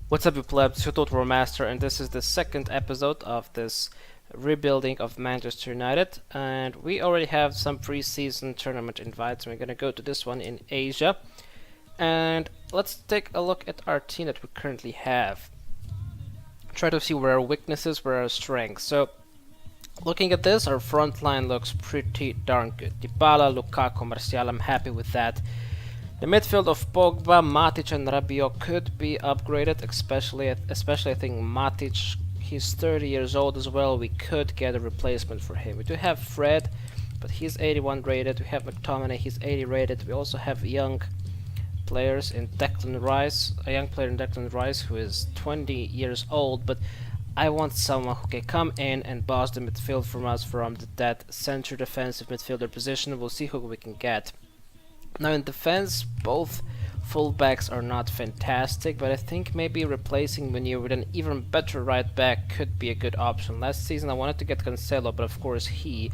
What's up, you plebs? YourTotalWarMaster, and this is the second episode of this rebuilding of Manchester United. And we already have some pre-season tournament invites. We're gonna go to this one in Asia, and let's take a look at our team that we currently have. Try to see where our weaknesses, where our strengths. So, looking at this, our front line looks pretty darn good. Dybala, Lukaku, Martial. I'm happy with that. The midfield of Pogba, Matic and Rabiot could be upgraded, especially I think Matic, he's 30 years old as well. We could get a replacement for him. We do have Fred, but he's 81 rated. We have McTominay, he's 80 rated. We also have young players in Declan Rice, a young player in Declan Rice who is 20 years old, but I want someone who can come in and boss the midfield from us from that center defensive midfielder position. We'll see who we can get. Now in defense, both fullbacks are not fantastic, but I think maybe replacing Munir with an even better right back could be a good option. Last season I wanted to get Cancelo, but of course he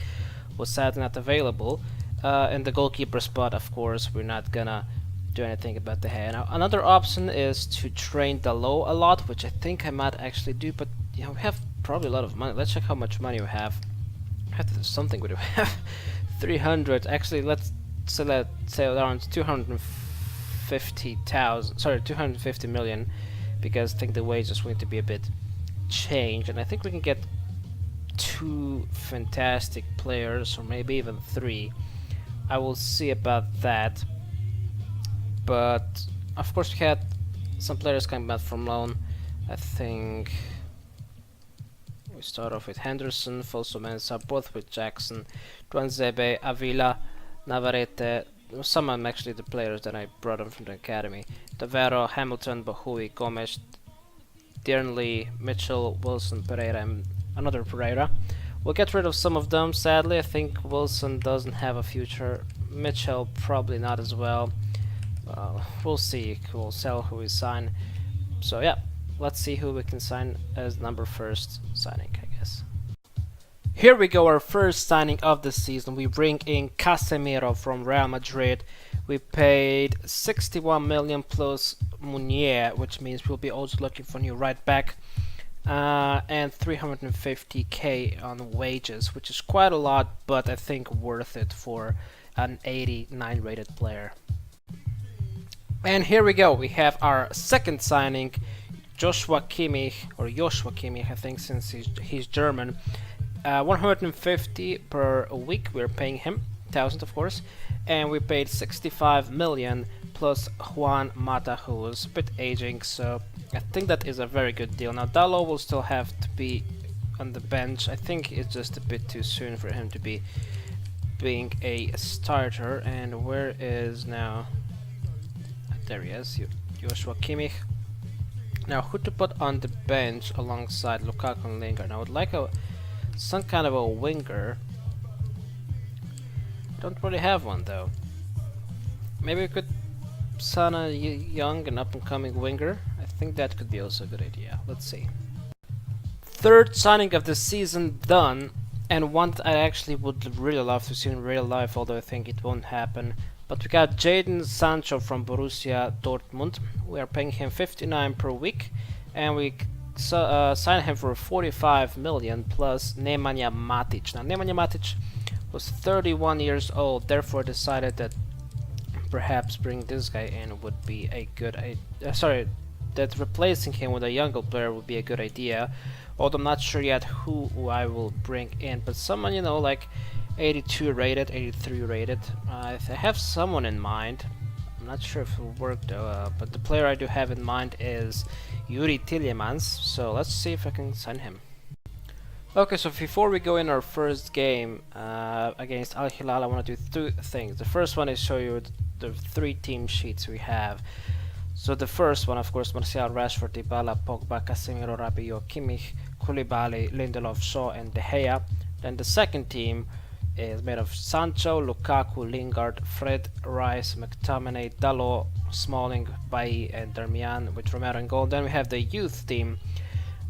was sadly not available. And the goalkeeper spot, of course, we're not gonna do anything about the hair. Now another option is to train Dalot a lot, which I think I might actually do, but you know, we have probably a lot of money. Let's check how much money we have. I have to do something with it. We have 300. Actually, let's say around 250 million, because I think the wage is going to be a bit changed, and I think we can get 2 fantastic players, or maybe even 3. I will see about that. But of course we had some players coming back from loan. I think we start off with Henderson, Fosu-Mensah, both with Jackson, Tuanzebe, Avila, Navarrete. Some of them actually the players that I brought them from the academy. Tavero, Hamilton, Bahui, Gomes, Dearnley, Mitchell, Wilson, Pereira, and another Pereira. We'll get rid of some of them, sadly. I think Wilson doesn't have a future. Mitchell probably not as well. We'll see. We'll sell who we sign. So yeah, let's see who we can sign as number first signing, I guess. Here we go, our first signing of the season. We bring in Casemiro from Real Madrid. We paid 61 million plus Munier, which means we'll be also looking for a new right back, and 350k on wages, which is quite a lot, but I think worth it for an 89 rated player. And here we go, we have our second signing, Joshua Kimmich, I think, since he's German. 150 per week we're paying him, 1,000 of course, and we paid 65 million plus Juan Mata, who was a bit aging, so I think that is a very good deal. Now Dalot will still have to be on the bench. I think it's just a bit too soon for him to be being a starter. And where is now? There he is, Joshua Kimmich. Now who to put on the bench alongside Lukaku and Lingard? Now I would like some kind of a winger. Don't really have one though. Maybe we could sign a young and up-and-coming winger. I think that could be also a good idea. Let's see. Third signing of the season done, and one that I actually would really love to see in real life, although I think it won't happen. But we got Jadon Sancho from Borussia Dortmund. We are paying him 59 per week, and we sign him for 45 million plus Nemanja Matic. Now Nemanja Matic was 31 years old, therefore decided that perhaps bring this guy in would be a good idea. That replacing him with a younger player would be a good idea. Although I'm not sure yet who I will bring in, but someone, you know, like 82 rated, 83 rated. I have someone in mind. I'm not sure if it will work though, but the player I do have in mind is YourTotalWarMaster, so let's see if I can sign him. Okay, so before we go in our first game against Al Hilal, I want to do 2 things. The first one is show you the 3 team sheets we have. So the first one, of course, Martial, Rashford, Dybala, Pogba, Casemiro, Rabiot, Kimmich, Koulibaly, Lindelof, Shaw, and De Gea. Then the second team is made of Sancho, Lukaku, Lingard, Fred, Rice, McTominay, Dalot, Smalling, Bailly, and Darmian, with Romero in goal. Then we have the youth team.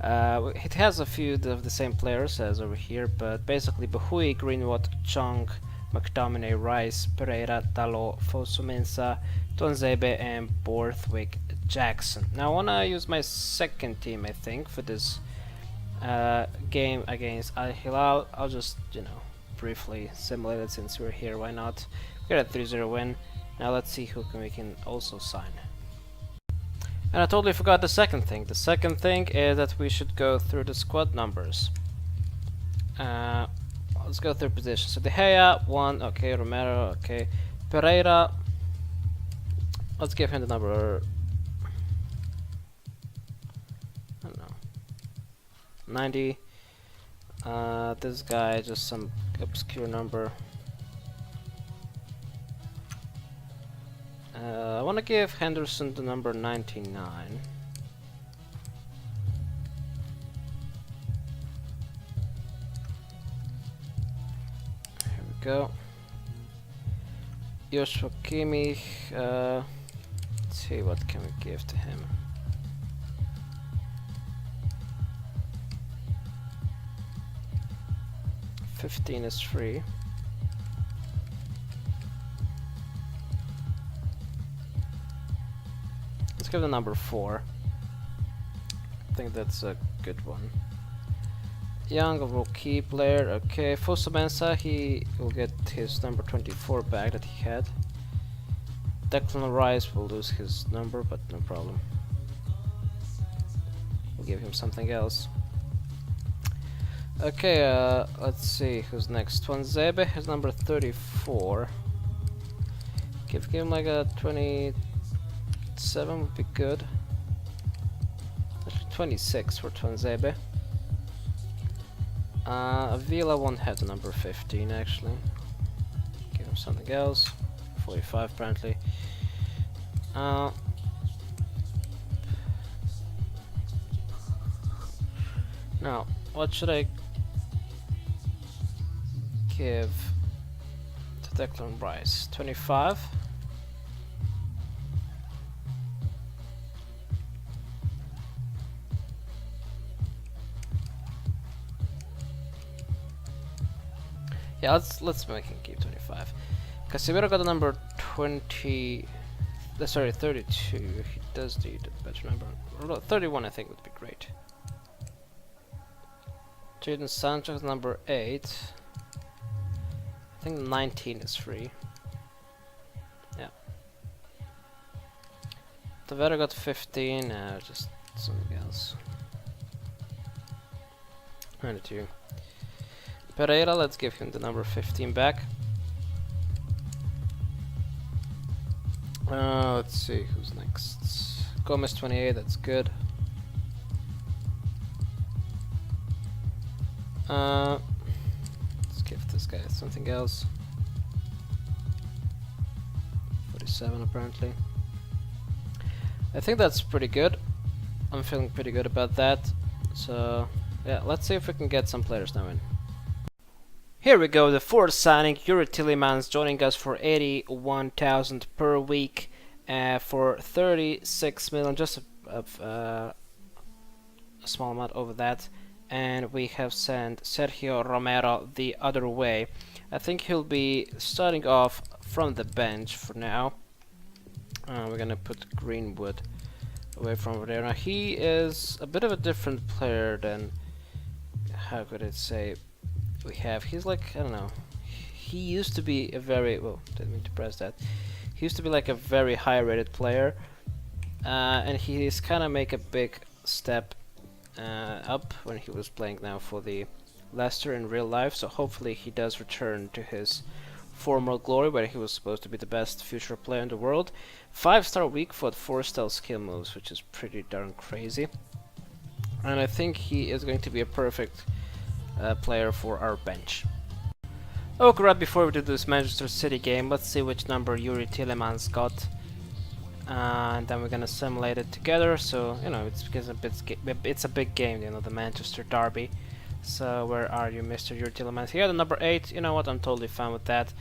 It has a few of the same players as over here, but basically Bahui, Greenwood, Chong, McTominay, Rice, Pereira, Dalot, Fosu-Mensah, Tuanzebe, and Borthwick Jackson. Now I wanna use my second team, I think, for this game against Al Hilal. I'll just, you know, briefly simulate it since we're here. Why not? We got a 3-0 win. Now let's see who we can also sign. And I totally forgot the second thing. The second thing is that we should go through the squad numbers. Let's go through positions. So De Gea, 1, okay, Romero, okay. Pereira, let's give him the number, I don't know, 90. This guy, just some obscure number. I want to give Henderson the number 99. Here we go. Joshua Kimmich, let's see what can we give to him. $15 is free. Let's give the number 4. I think that's a good one. Young, a rookie player, okay. Fosu Mensah, he will get his number 24 back that he had. Declan Rice will lose his number, but no problem. We'll give him something else. Okay, let's see who's next. Twanzebe has number 34. Give him like a 27 would be good. Actually 26 for Twanzebe. Avila won't have the number 15 actually. Give him something else. 45 apparently. Now, what should I give to Declan Rice? 25? Yeah, let's make him keep 25. Casemiro got the number 20. Sorry, 32. He does need a better number. 31, I think, would be great. Jadon Sancho number 8. I think 19 is free. Yeah. Tavera got 15. Just something else. 22. Pereira, let's give him the number 15 back. Let's see who's next. Gomez 28, that's good. Let's give this guy something else. 47 apparently. I think that's pretty good. I'm feeling pretty good about that. So yeah, let's see if we can get some players now in. Here we go, the fourth signing, YourTotalWarMaster joining us for 81,000 per week for 36 million, just a small amount over that. And we have sent Sergio Romero the other way. I think he'll be starting off from the bench for now. We're gonna put Greenwood away from there. Now he is a bit of a different player than, how could I say, we have. He's like, I don't know, he used to be a very, well, didn't mean to press that. He used to be like a very high rated player, and he's kind of make a big step up when he was playing now for the Leicester in real life, so hopefully he does return to his former glory where he was supposed to be the best future player in the world. 5-star weak foot, 4-star skill moves, which is pretty darn crazy, and I think he is going to be a perfect player for our bench. Okay, right before we do this Manchester City game, let's see which number YourTotalWarMaster got, and then we're gonna simulate it together. So you know, it's because it's a big game, you know, the Manchester derby. So where are you, Mr. YourTotalWarMaster? Here, the number 8. You know what? I'm totally fine with that.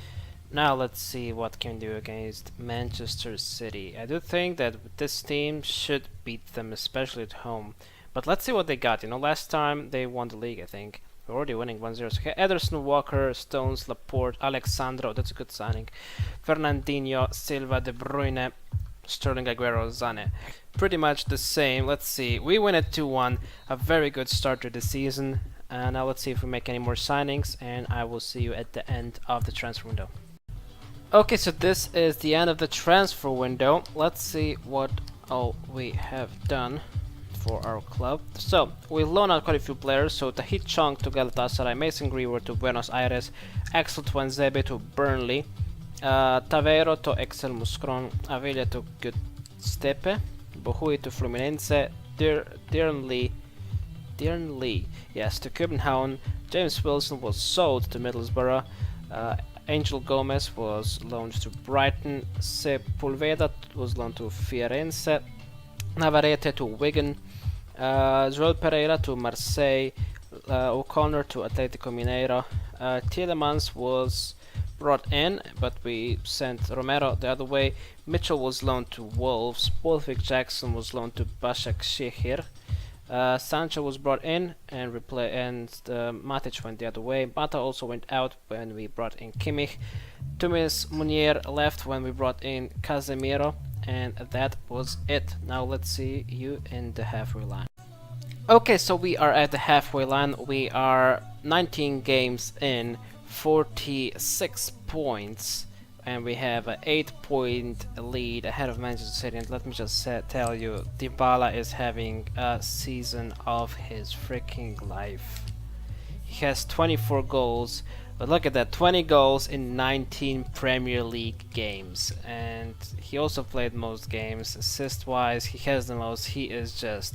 Now let's see what can do against Manchester City. I do think that this team should beat them, especially at home. But let's see what they got. You know, last time they won the league, I think. We're already winning 1-0. So okay, Ederson, Walker, Stones, Laporte, Alexandro, that's a good signing. Fernandinho, Silva, De Bruyne, Sterling, Aguero, Zane. Pretty much the same. Let's see. We win at 2-1. A very good start to the season. Now let's see if we make any more signings, and I will see you at the end of the transfer window. Okay, so this is the end of the transfer window. Let's see what all we have done for our club. So, we loaned out quite a few players. So, Tahit Chong to Galatasaray, Mason Greenwood to Buenos Aires, Axel Tuanzebe to Burnley, Taveiro to Excel Muscron, Avila to Gudstepe, Bohui to Fluminense, Dearnley, yes, to Copenhagen. James Wilson was sold to Middlesbrough. Angel Gomez was loaned to Brighton. Sepulveda was loaned to Fiorense. Navarrete to Wigan. Joel Pereira to Marseille. O'Connor to Atletico Mineiro. Tielemans was brought in, but we sent Romero the other way. Mitchell was loaned to Wolves. Bolvik Jackson was loaned to Başakşehir. Sancho was brought in and Matic went the other way. Mata also went out when we brought in Kimmich. Tumis Munier left when we brought in Casemiro, and that was it. Now let's see you in the halfway line. Okay, so we are at the halfway line. We are 19 games in, 46 points, and we have an 8-point lead ahead of Manchester City. And let me just tell you, Dybala is having a season of his freaking life. He has 24 goals, but look at that, 20 goals in 19 Premier League games. And he also played most games. Assist-wise, he has the most. He is just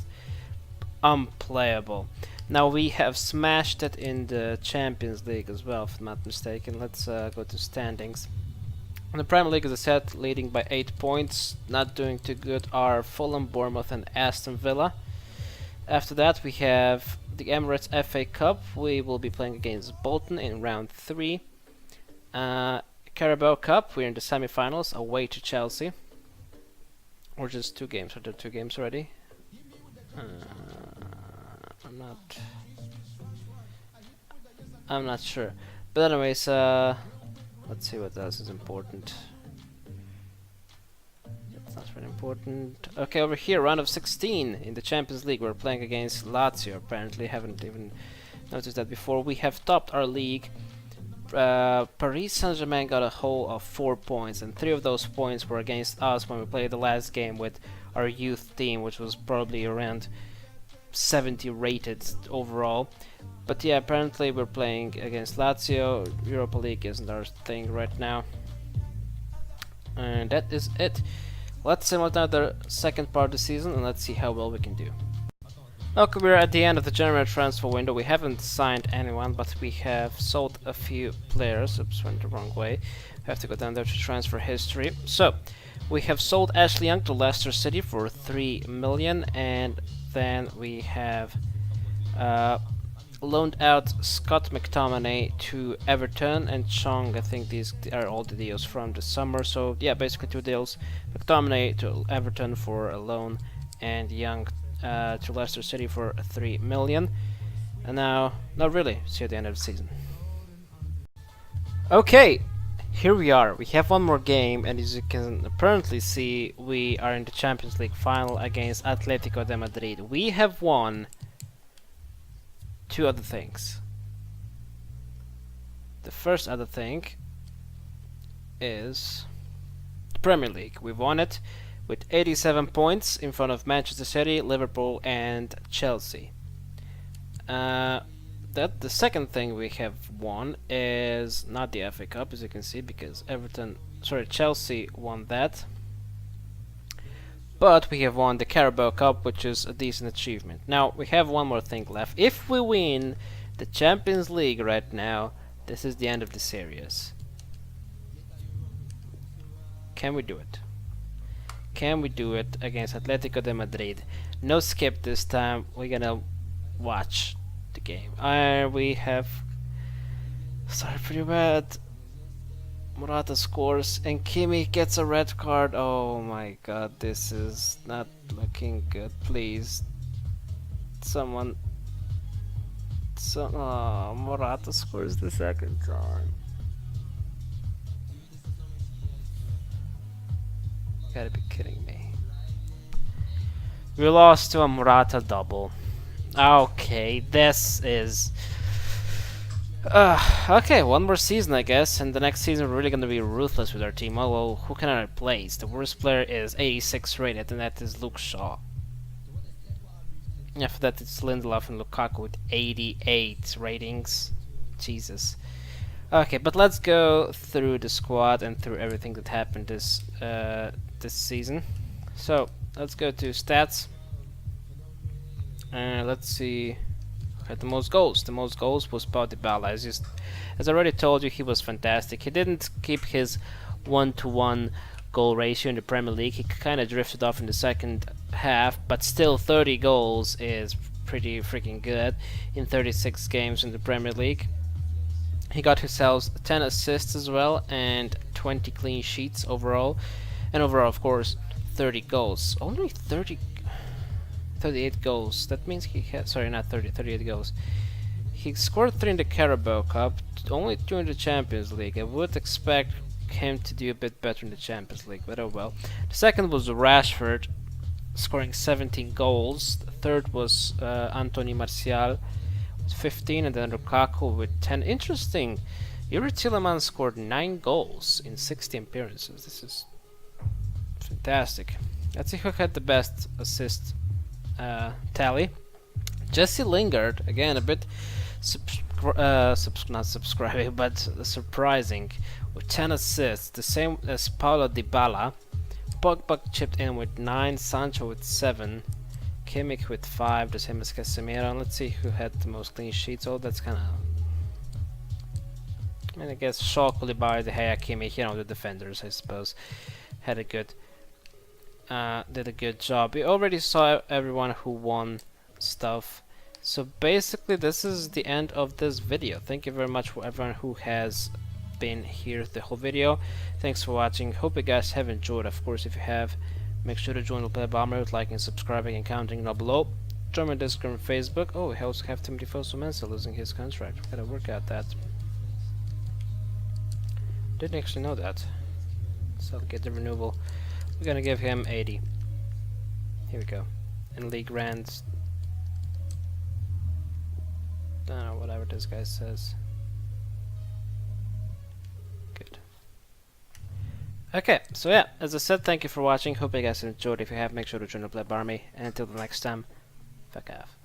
unplayable. Now we have smashed it in the Champions League as well, if I'm not mistaken. Let's go to standings. In the Premier League, as I said, leading by 8 points. Not doing too good are Fulham, Bournemouth and Aston Villa. After that we have the Emirates FA Cup. We will be playing against Bolton in round 3. Carabao Cup, we're in the semi-finals, away to Chelsea. Or just 2 games, are there 2 games already? I'm not sure. But anyways, let's see what else is important. That's not very important. Okay, over here, round of 16 in the Champions League. We're playing against Lazio, apparently. Haven't even noticed that before. We have topped our league. Paris Saint-Germain got a whole of 4 points, and 3 of those points were against us when we played the last game with our youth team, which was probably around 70 rated overall. But yeah, apparently we're playing against Lazio. Europa League isn't our thing right now. And that is it. Let's simulate now the second part of the season and let's see how well we can do. Okay, we're at the end of the January transfer window. We haven't signed anyone, but we have sold a few players. Oops, went the wrong way. We have to go down there to transfer history. So, we have sold Ashley Young to Leicester City for 3 million, and then we have loaned out Scott McTominay to Everton and Chong. I think these are all the deals from the summer. So yeah, basically 2 deals. McTominay to Everton for a loan, and Young to Leicester City for 3 million. And now, not really, see you at the end of the season. Okay, here we are. We have one more game, and as you can apparently see, we are in the Champions League final against Atletico de Madrid. We have won 2 other things. The first other thing is the Premier League. We've won it with 87 points in front of Manchester City, Liverpool and Chelsea. The second thing we have won is not the FA Cup, as you can see, because Chelsea won that. But we have won the Carabao Cup, which is a decent achievement. Now, we have one more thing left. If we win the Champions League right now, this is the end of the series. Can we do it? Can we do it against Atletico de Madrid? No skip this time. We're gonna watch the game. We have started pretty bad. Morata scores and Kimi gets a red card. Oh my god, this is not looking good. Please, someone. Morata scores the second time. Gotta be kidding me. We lost to a Murata double. Okay, this is... okay, one more season, I guess, and the next season we're really gonna be ruthless with our team. Oh, well, who can I replace? The worst player is 86 rated, and that is Luke Shaw. After that, it's Lindelof and Lukaku with 88 ratings. Jesus. Okay, but let's go through the squad and through everything that happened this season. So let's go to stats. Let's see. Okay, the most goals. The most goals was Paul Dybala. As I already told you, he was fantastic. He didn't keep his 1-to-1 goal ratio in the Premier League. He kind of drifted off in the second half, but still 30 goals is pretty freaking good in 36 games in the Premier League. He got himself 10 assists as well and 20 clean sheets overall. And overall, of course, 30 goals. Only 38 goals. That means he had... Sorry, not 30, 38 goals. He scored 3 in the Carabao Cup, only 2 in the Champions League. I would expect him to do a bit better in the Champions League, but oh well. The second was Rashford, scoring 17 goals. The third was Anthony Martial, 15, and then Lukaku with 10. Interesting. Attila scored 9 goals in 60 appearances. This is fantastic. Let's see who had the best assist tally. Jesse Lingard, again a bit not subscribing, but surprising, with 10 assists, the same as Paulo Dybala. Pogba chipped in with 9, Sancho with 7, Kimmich with 5, the same as Casemiro. Let's see who had the most clean sheets. Oh, that's kind of... I mean, I guess Shaw, Koulibaly, De Gea, Kimmich, you know, the defenders, I suppose, had a good... did a good job. We already saw everyone who won stuff. So basically, this is the end of this video. Thank you very much for everyone who has been here the whole video. Thanks for watching. Hope you guys have enjoyed. Of course, if you have, make sure to join the Play Bomber with liking, subscribing, and commenting down below. Join my Discord and Facebook. Oh, we also have Timothy Fosu losing his contract. We gotta work out that. Didn't actually know that. So I'll get the renewal. We're gonna give him 80. Here we go. And league rants. I don't know, whatever this guy says. Good. Okay, so yeah, as I said, thank you for watching. Hope you guys enjoyed. If you have, make sure to join the Pleb Army. And until the next time, fuck off.